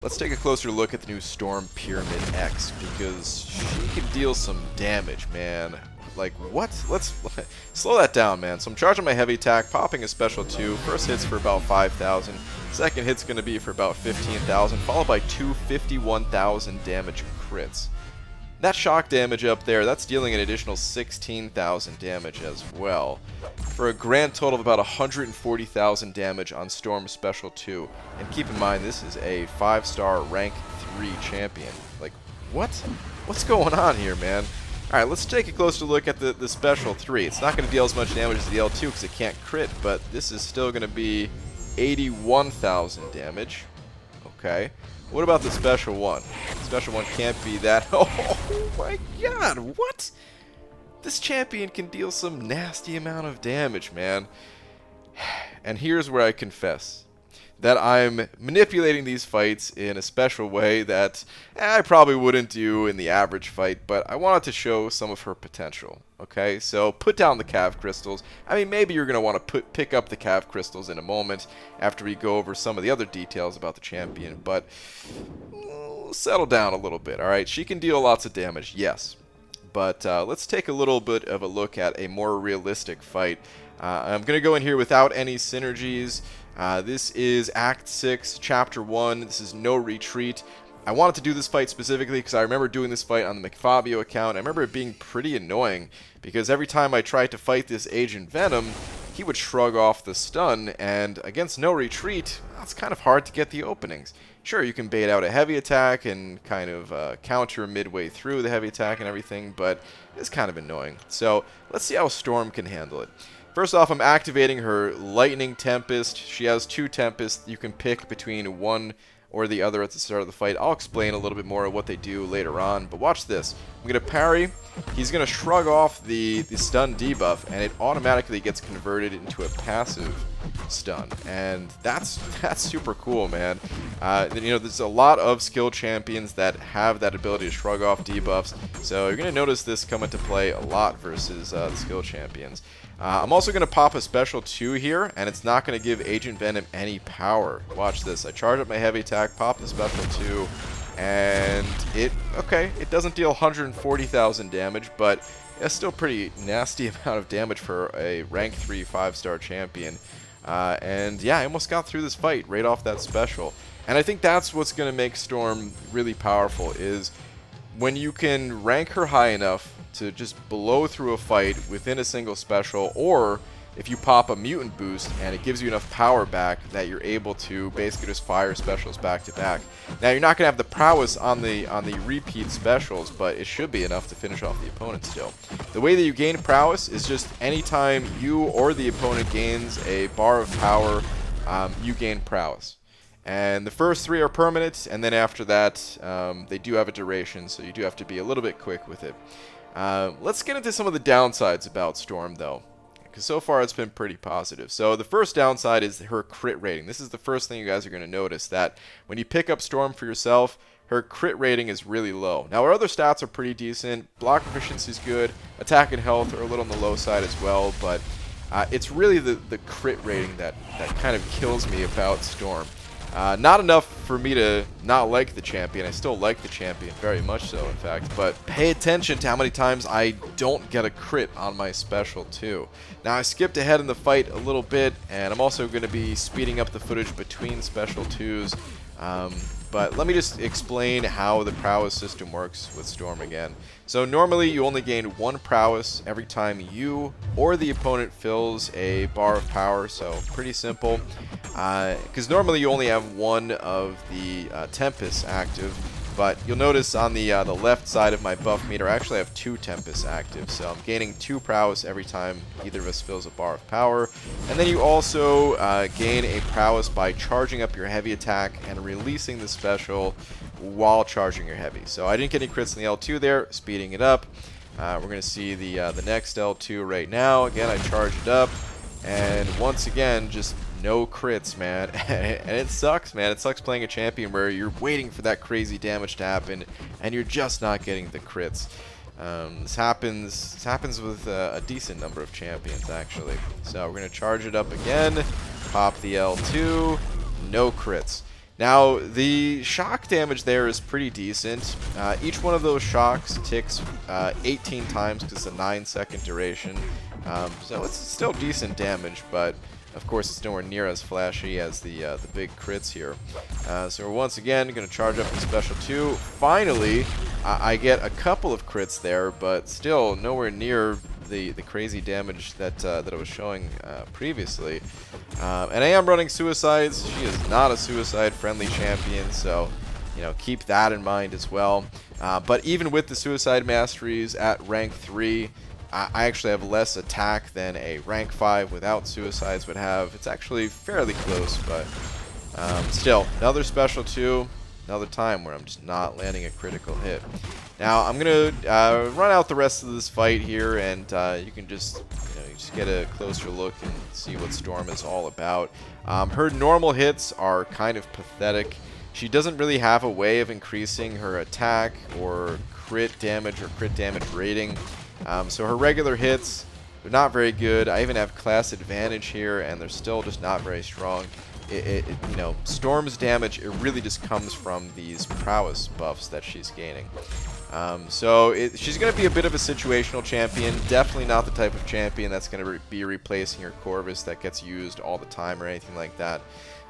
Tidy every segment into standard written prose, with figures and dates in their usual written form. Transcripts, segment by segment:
Let's take a closer look at the new Storm Pyramid X, because she can deal some damage, man. Like, what? Let's slow that down, man. So I'm charging my heavy attack, popping a special 2. First hit's for about 5,000. Second hit's going to be for about 15,000, followed by two 51,000 damage crits. That shock damage up there, that's dealing an additional 16,000 damage as well, for a grand total of about 140,000 damage on Storm Special 2. And keep in mind, this is a 5-star rank 3 champion. Like, what? What's going on here, man? Alright, let's take a closer look at the Special 3. It's not going to deal as much damage as the L2 because it can't crit, but this is still going to be 81,000 damage. Okay. What about the Special 1? The Special 1 can't be that. Oh my god, what? This champion can deal some nasty amount of damage, man. And here's where I confess that I'm manipulating these fights in a special way that I probably wouldn't do in the average fight, but I wanted to show some of her potential. Okay, so put down the Cav Crystals. I mean, maybe you're going to want to pick up the Cav Crystals in a moment after we go over some of the other details about the champion, but settle down a little bit, alright? She can deal lots of damage, yes, but let's take a little bit of a look at a more realistic fight. I'm going to go in here without any synergies. This is Act 6, Chapter 1. This is No Retreat. I wanted to do this fight specifically because I remember doing this fight on the McFabio account. I remember it being pretty annoying because every time I tried to fight this Agent Venom, he would shrug off the stun, and against No Retreat, it's kind of hard to get the openings. Sure, you can bait out a heavy attack and kind of counter midway through the heavy attack and everything, but it's kind of annoying. So let's see how Storm can handle it. First off, I'm activating her Lightning Tempest. She has 2 Tempests. You can pick between one or the other at the start of the fight. I'll explain a little bit more of what they do later on, but watch this. I'm going to parry. He's going to shrug off the stun debuff, and it automatically gets converted into a passive stun, and that's super cool, man. You know, there's a lot of skill champions that have that ability to shrug off debuffs, so you're going to notice this come into play a lot versus the skill champions. I'm also going to pop a special 2 here, and it's not going to give Agent Venom any power. Watch this. I charge up my heavy attack, pop the special 2, and it doesn't deal 140,000 damage, but it's still pretty nasty amount of damage for a rank 3 5-star champion. And yeah, I almost got through this fight right off that special. And I think that's what's going to make Storm really powerful, is when you can rank her high enough to just blow through a fight within a single special, or if you pop a mutant boost and it gives you enough power back that you're able to basically just fire specials back to back. Now, you're not going to have the prowess on the repeat specials, but it should be enough to finish off the opponent still. The way that you gain prowess is just anytime you or the opponent gains a bar of power, you gain prowess. And the first 3 are permanent, and then after that, they do have a duration, so you do have to be a little bit quick with it. Let's get into some of the downsides about Storm, though, because so far it's been pretty positive. So the first downside is her crit rating. This is the first thing you guys are going to notice, that when you pick up Storm for yourself, her crit rating is really low. Now, her other stats are pretty decent. Block proficiency is good. Attack and health are a little on the low side as well, but it's really the crit rating that kind of kills me about Storm. Not enough for me to not like the champion. I still like the champion very much so, in fact, but pay attention to how many times I don't get a crit on my special too. Now, I skipped ahead in the fight a little bit, and I'm also going to be speeding up the footage between special 2s. But let me just explain how the prowess system works with Storm again. So normally you only gain 1 prowess every time you or the opponent fills a bar of power, so pretty simple. Because normally you only have 1 of the Tempests active, but you'll notice on the left side of my buff meter I actually have 2 Tempests active, so I'm gaining 2 prowess every time either of us fills a bar of power. And then you also gain a prowess by charging up your heavy attack and releasing the special while charging your heavy. So I didn't get any crits in the L2 there, speeding it up. We're going to see the next L2 right now. Again, I charge it up, and once again, just no crits, man. And it sucks, man. It sucks playing a champion where you're waiting for that crazy damage to happen and you're just not getting the crits. This happens with a decent number of champions, actually. So we're going to charge it up again, pop the L2, no crits. Now, the shock damage there is pretty decent. Each one of those shocks ticks 18 times because it's a 9-second duration. So it's still decent damage, but of course it's nowhere near as flashy as the big crits here. So we're once again going to charge up the special 2. Finally, I get a couple of crits there, but still nowhere near the crazy damage that I was showing previously. And I am running suicides. She is not a suicide-friendly champion, so keep that in mind as well. But even with the suicide masteries at rank 3, I actually have less attack than a rank 5 without suicides would have. It's actually fairly close, but still, another special 2, another time where I'm just not landing a critical hit. Now, I'm going to run out the rest of this fight here, and you can just get a closer look and see what Storm is all about. Her normal hits are kind of pathetic. She doesn't really have a way of increasing her attack or crit damage rating. So her regular hits, they're not very good. I even have class advantage here, and they're still just not very strong. Storm's damage, it really just comes from these prowess buffs that she's gaining. She's going to be a bit of a situational champion. Definitely not the type of champion that's going to be replacing her Corvus that gets used all the time or anything like that.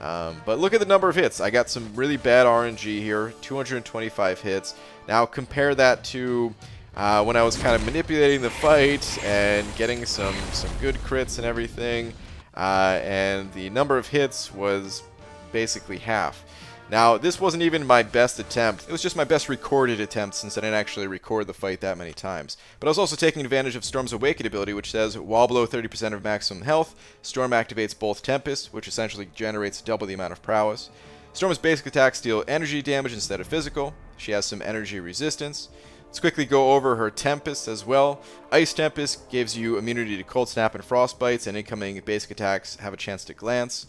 But look at the number of hits. I got some really bad RNG here, 225 hits. Now compare that to when I was kind of manipulating the fight and getting some good crits and everything. And the number of hits was basically half. Now, this wasn't even my best attempt. It was just my best recorded attempt since I didn't actually record the fight that many times. But I was also taking advantage of Storm's Awakened ability, which says, while below 30% of maximum health, Storm activates both Tempest, which essentially generates double the amount of prowess. Storm's basic attacks deal energy damage instead of physical. She has some energy resistance. Let's quickly go over her Tempest as well. Ice Tempest gives you immunity to Cold Snap and Frostbites, and incoming basic attacks have a chance to glance.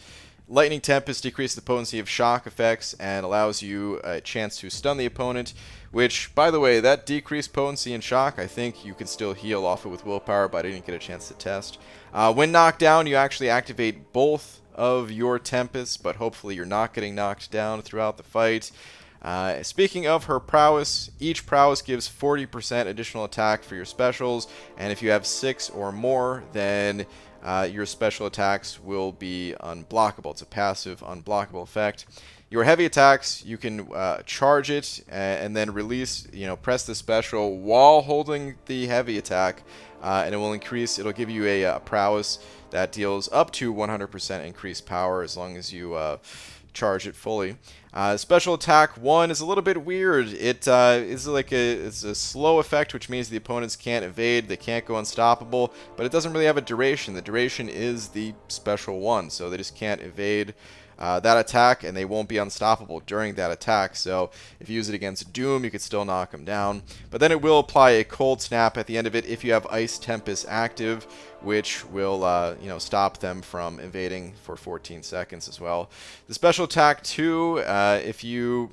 Lightning Tempest decreases the potency of shock effects and allows you a chance to stun the opponent, which, by the way, that decreased potency in shock, I think you can still heal off it with willpower, but I didn't get a chance to test. When knocked down, you actually activate both of your Tempests, but hopefully you're not getting knocked down throughout the fight. Speaking of her prowess, each prowess gives 40% additional attack for your specials, and if you have 6 or more, then your special attacks will be unblockable. It's a passive unblockable effect. Your heavy attacks, you can charge it and then release, press the special while holding the heavy attack, and it will increase. It'll give you a prowess that deals up to 100% increased power as long as you charge it fully. Special attack 1 is a little bit weird. It's a slow effect, which means the opponents can't evade, they can't go unstoppable, but it doesn't really have a duration. The duration is the special 1, so they just can't evade that attack, and they won't be unstoppable during that attack. So if you use it against Doom, you could still knock them down. But then it will apply a Cold Snap at the end of it if you have Ice Tempest active, which will stop them from invading for 14 seconds as well. The special attack 2,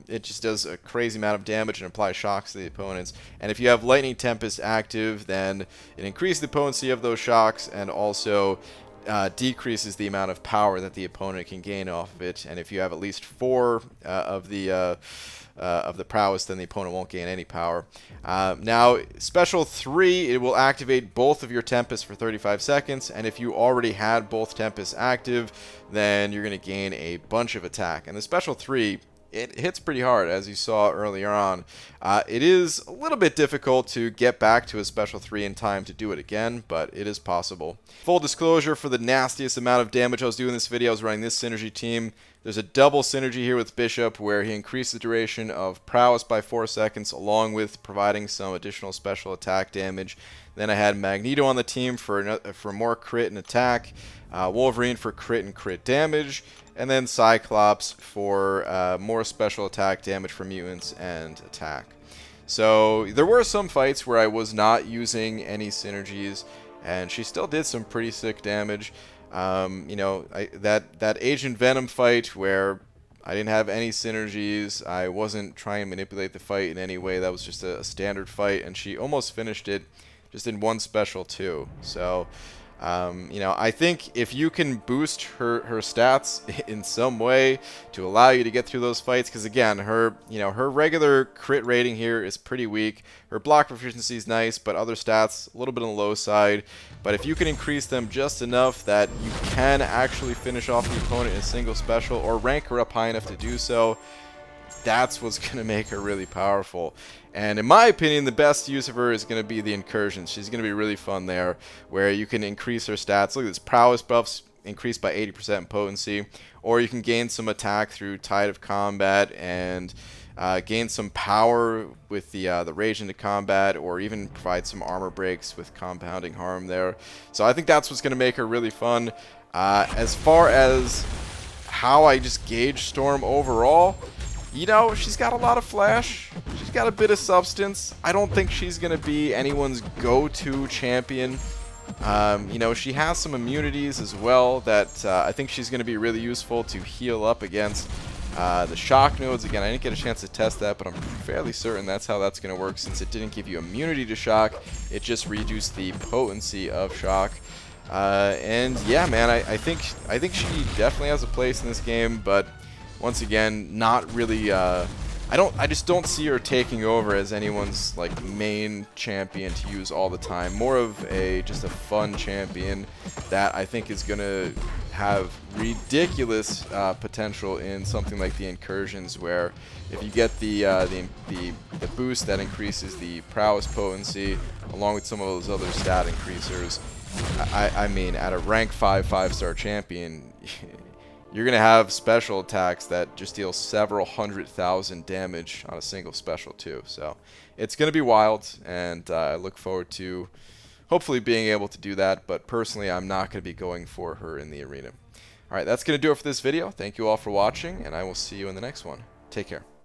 it just does a crazy amount of damage and applies shocks to the opponents. And if you have Lightning Tempest active, then it increases the potency of those shocks and also decreases the amount of power that the opponent can gain off of it. And if you have at least 4 of the prowess, then the opponent won't gain any power. Now, special 3, it will activate both of your Tempests for 35 seconds, and if you already had both Tempests active, then you're going to gain a bunch of attack. And the special 3, it hits pretty hard, as you saw earlier on. It is a little bit difficult to get back to a special 3 in time to do it again, but it is possible. Full disclosure, for the nastiest amount of damage I was doing in this video, I was running this synergy team. There's a double synergy here with Bishop, where he increased the duration of prowess by 4 seconds, along with providing some additional special attack damage. Then I had Magneto on the team for more crit and attack, Wolverine for crit and crit damage, and then Cyclops for more special attack damage for mutants and attack. So there were some fights where I was not using any synergies, and she still did some pretty sick damage. That Agent Venom fight where I didn't have any synergies, I wasn't trying to manipulate the fight in any way, that was just a standard fight, and she almost finished it just in one special too. So You know, I think if you can boost her stats in some way to allow you to get through those fights, because again, her regular crit rating here is pretty weak. Her block proficiency is nice, but other stats a little bit on the low side. But if you can increase them just enough that you can actually finish off the opponent in a single special or rank her up high enough to do so, that's what's going to make her really powerful. And in my opinion, the best use of her is going to be the incursions. She's going to be really fun there, where you can increase her stats. Look at this, prowess buffs increased by 80% in potency, or you can gain some attack through Tide of Combat and gain some power with the Rage into Combat, or even provide some armor breaks with Compounding Harm there. So I think that's what's going to make her really fun. As far as how I just gauge Storm overall, you know, she's got a lot of flash. She's got a bit of substance. I don't think she's going to be anyone's go-to champion. You know, she has some immunities as well that I think she's going to be really useful to heal up against the shock nodes. Again, I didn't get a chance to test that, but I'm fairly certain that's how that's going to work, since it didn't give you immunity to shock. It just reduced the potency of shock. And yeah, man, I think she definitely has a place in this game, but once again, not really. I just don't see her taking over as anyone's like main champion to use all the time. More of just a fun champion that I think is gonna have ridiculous potential in something like the incursions, where if you get the boost that increases the prowess potency along with some of those other stat increasers, I mean, at a rank 5 5-star champion, you're going to have special attacks that just deal several 100,000 damage on a single special too. So it's going to be wild, and I look forward to hopefully being able to do that. But personally, I'm not going to be going for her in the arena. Alright, that's going to do it for this video. Thank you all for watching, and I will see you in the next one. Take care.